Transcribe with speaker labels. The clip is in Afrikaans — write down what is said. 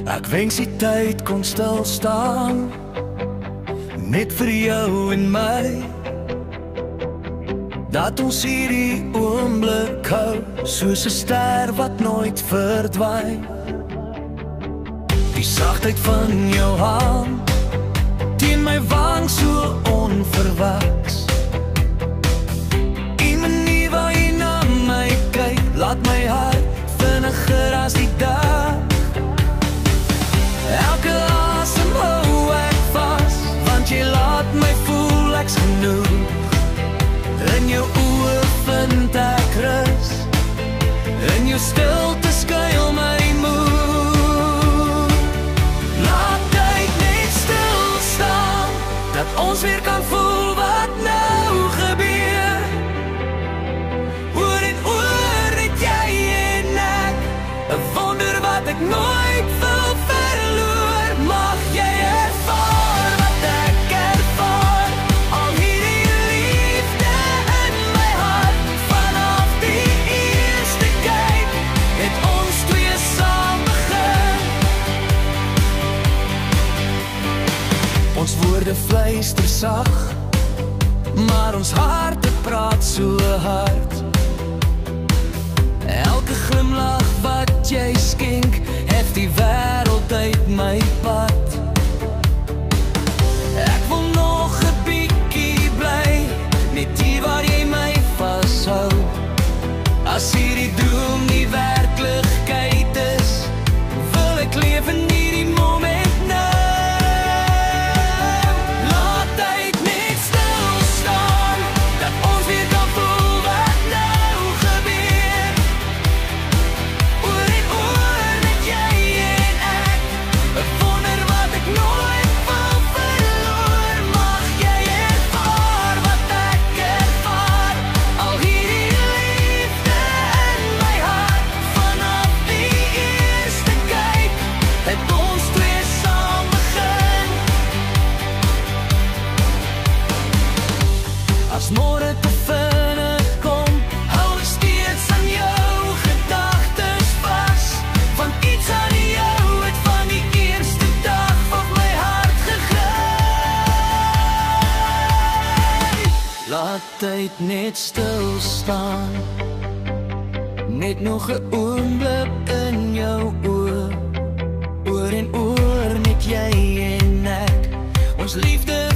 Speaker 1: Ek wens die tyd kon stil staan, net vir jou en my, dat ons hierdie oomblik hou, soos 'n ster wat nooit verdwyn. Die sagtheid van jou hand, teen my wang so onverwags. Die manier waar jy na my kyk, laat my hart vinniger as die dag. Elke asem hou ek vas, want jy laat my voel ek's genoeg. In jou oë vind ek rus, in jou stilte skuil my moed. Laat tyd net stil staan, dat ons weer kan voel wat nou gebeur. Oor en oor net jy en ek, 'n wonder wat ek nooit wil verloor. Mag jy ervaar wat ek ervaar, al hierdie liefde in my hart. Vanaf die eerste kyk, het ons twee saam begin. Ons woorde fluister sag, maar ons harte praat so hard. Elke glimlach wat jy skenk, hef die wêreld uit my pad. Ek wil nog 'n bietjie bly, net hier waar jy my vashou. As hierdie droom nie werklikheid is, wil ek leef in hierdie moment nou. Laat tyd net stil staan, dat ons weer kan voel wat nou gebeur. Oor en oor net jy en ek, 'n wonder wat ek nooit wil verloor. Mag jy ervaar wat ek ervaar, al hierdie liefde in my hart. Vanaf die eerste kyk, het ons twee saam begin. As môre te vinnig kom, hou ek steeds aan jou gedagtes vas. Want iets aan jou het van die eerste dag op my hart gegryp. Laat tyd net stil staan, net nog 'n oomblik in jou oë. Oor en oor net jy en ek, ons liefde